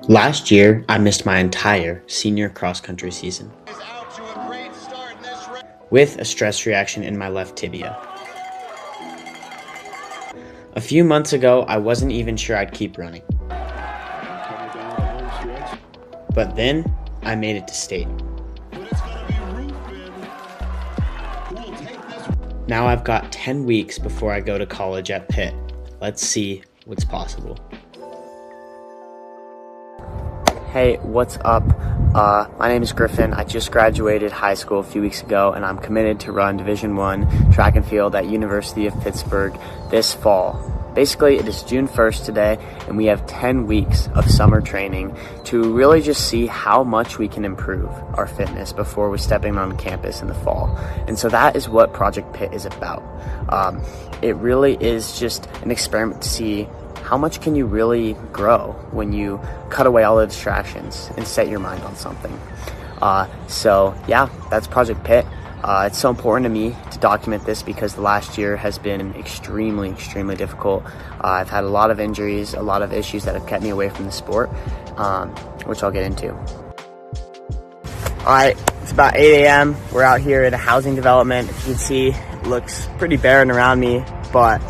Last year, I missed my entire senior cross-country season with a stress reaction in my left tibia. A few months ago, I wasn't even sure I'd keep running. But then, I made it to state. Now I've got 10 weeks before I go to college at Pitt. Let's see what's possible. Hey, what's up? My name is Griffin. I just graduated high school a few weeks ago, and I'm committed to run Division I track and field at University of Pittsburgh this fall. Basically, it is June 1st today, and we have 10 weeks of summer training to really just see how much we can improve our fitness before we're stepping on campus in the fall. And so that is what Project Pitt is about. It really is just an experiment to see how much can you really grow when you cut away all the distractions and set your mind on something. So yeah, that's Project Pitt. It's so important to me to document this because the last year has been extremely difficult. I've had a lot of injuries, a lot of issues that have kept me away from the sport, which I'll get into. All right, it's about 8 a.m. We're out here at a housing development. If you can see, it looks pretty barren around me, but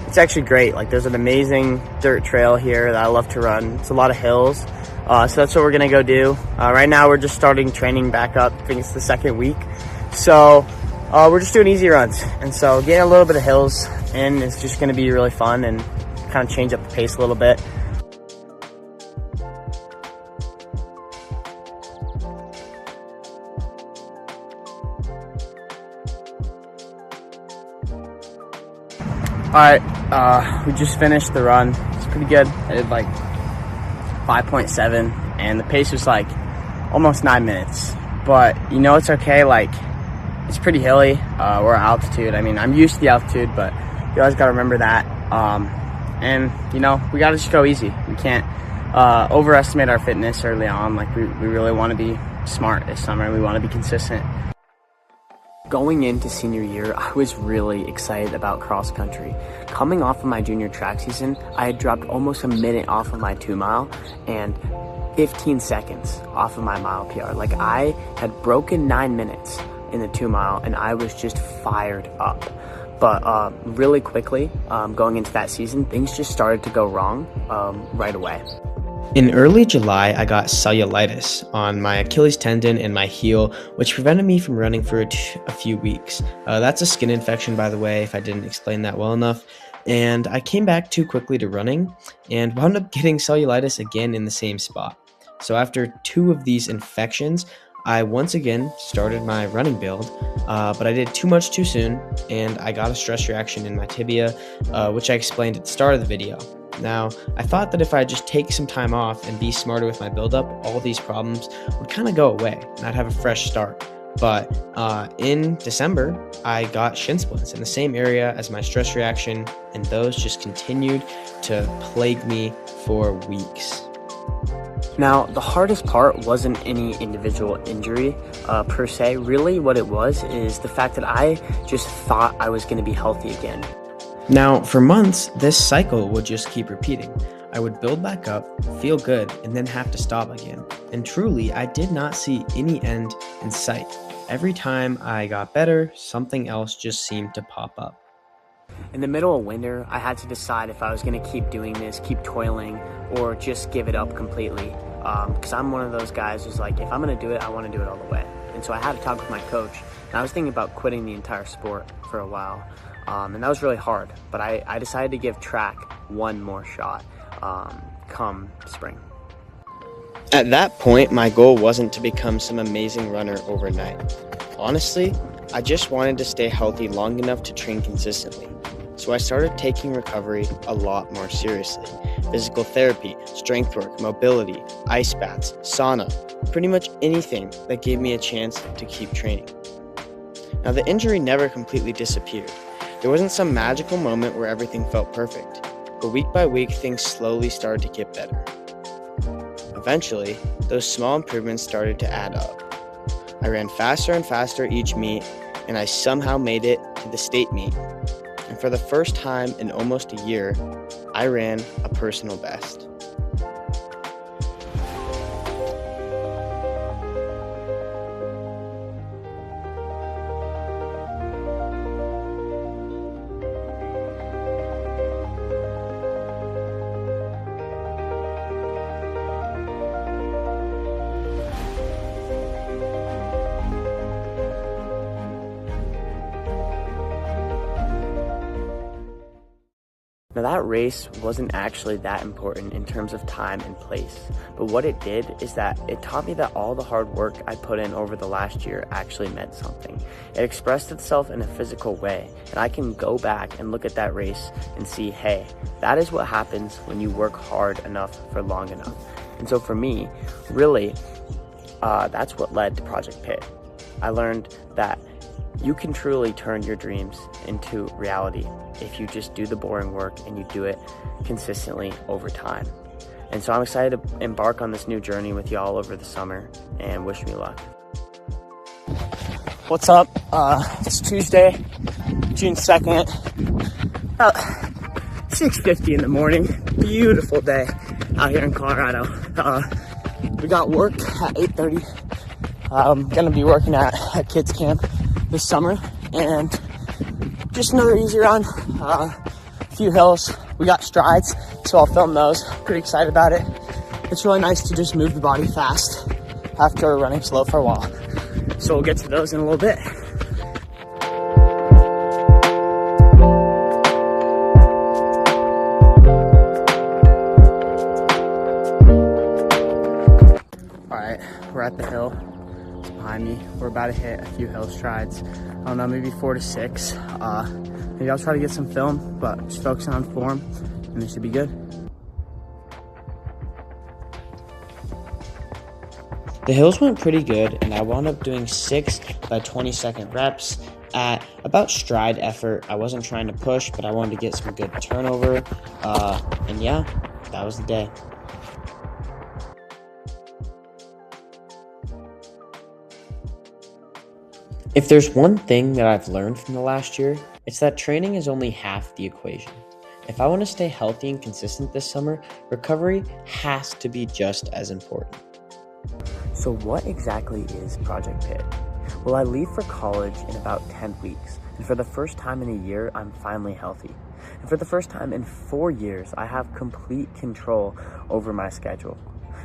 it's actually great. Like, there's an amazing dirt trail here that I love to run. It's a lot of hills. So that's what we're gonna go do. Right now we're just starting training back up. I think it's the second week. So we're just doing easy runs. And so getting a little bit of hills in is just gonna be really fun and kind of change up the pace a little bit. All right, we just finished the run. It's pretty good. I did like 5.7, and the pace was like almost 9 minutes. But you know, it's okay. Like, it's pretty hilly. We're at altitude. I mean, I'm used to the altitude, but you always got to remember that. And you know, we got to just go easy. We can't overestimate our fitness early on. Like, we really want to be smart this summer. We want to be consistent. Going into senior year, I was really excited about cross country. Coming off of my junior track season, I had dropped almost a minute off of my 2-mile and 15 seconds off of my mile PR. Like, I had broken 9 minutes in the 2-mile, and I was just fired up. But really quickly, going into that season, things just started to go wrong right away. In early July, I got cellulitis on my Achilles tendon and my heel, which prevented me from running for a few weeks. That's a skin infection, by the way, if I didn't explain that well enough. And I came back too quickly to running and wound up getting cellulitis again in the same spot. So after 2 of these infections, I once again started my running build, but I did too much too soon, and I got a stress reaction in my tibia, which I explained at the start of the video. Now, I thought that if I just take some time off and be smarter with my buildup, all these problems would kind of go away and I'd have a fresh start. But in December, I got shin splints in the same area as my stress reaction, and those just continued to plague me for weeks. Now, the hardest part wasn't any individual injury per se. Really, what it was is the fact that I just thought I was going to be healthy again. Now, for months, this cycle would just keep repeating. I would build back up, feel good, and then have to stop again. And truly, I did not see any end in sight. Every time I got better, something else just seemed to pop up. In the middle of winter, I had to decide if I was going to keep doing this, keep toiling, or just give it up completely. Because I'm one of those guys who's like, if I'm going to do it, I want to do it all the way. And so I had to talk with my coach, and I was thinking about quitting the entire sport for a while. And that was really hard, but I decided to give track one more shot come spring. At that point, my goal wasn't to become some amazing runner overnight. Honestly, I just wanted to stay healthy long enough to train consistently. So I started taking recovery a lot more seriously. Physical therapy, strength work, mobility, ice baths, sauna, pretty much anything that gave me a chance to keep training. Now, the injury never completely disappeared. There wasn't some magical moment where everything felt perfect, but week by week, things slowly started to get better. Eventually, those small improvements started to add up. I ran faster and faster each meet, and I somehow made it to the state meet. And for the first time in almost a year, I ran a personal best. Now that race wasn't actually that important in terms of time and place, but what it did is that it taught me that all the hard work I put in over the last year actually meant something. It expressed itself in a physical way, and I can go back and look at that race and see, hey, that is what happens when you work hard enough for long enough. And so for me, really, that's what led to Project Pitt. I learned that you can truly turn your dreams into reality if you just do the boring work and you do it consistently over time. And so I'm excited to embark on this new journey with y'all over the summer, and wish me luck. What's up? It's Tuesday, June 2nd, about 6:50 in the morning. Beautiful day out here in Colorado. We got work at 8:30. I'm gonna be working at kids camp this summer, and just another easy run, a few hills. We got strides, so I'll film those. Pretty excited about it. It's really nice to just move the body fast after running slow for a while. So we'll get to those in a little bit. All right, we're at the hill. It's behind me. We're about to hit a few hill strides. I don't know, maybe 4 to 6. Maybe I'll try to get some film, but just focusing on form, and this should be good. The hills went pretty good, and I wound up doing 6 by 20-second reps at about stride effort. I wasn't trying to push, but I wanted to get some good turnover, and yeah, that was the day. If there's one thing that I've learned from the last year, it's that training is only half the equation. If I want to stay healthy and consistent this summer, recovery has to be just as important. So what exactly is Project Pitt? Well, I leave for college in about 10 weeks, and for the first time in a year, I'm finally healthy. And for the first time in 4 years, I have complete control over my schedule.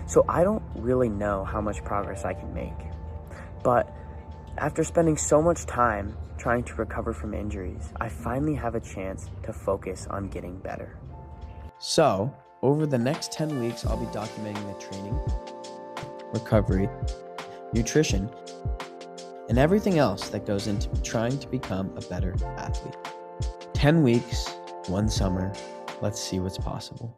So I don't really know how much progress I can make. But after spending so much time trying to recover from injuries, I finally have a chance to focus on getting better. So, over the next 10 weeks, I'll be documenting the training, recovery, nutrition, and everything else that goes into trying to become a better athlete. 10 weeks, 1 summer, let's see what's possible.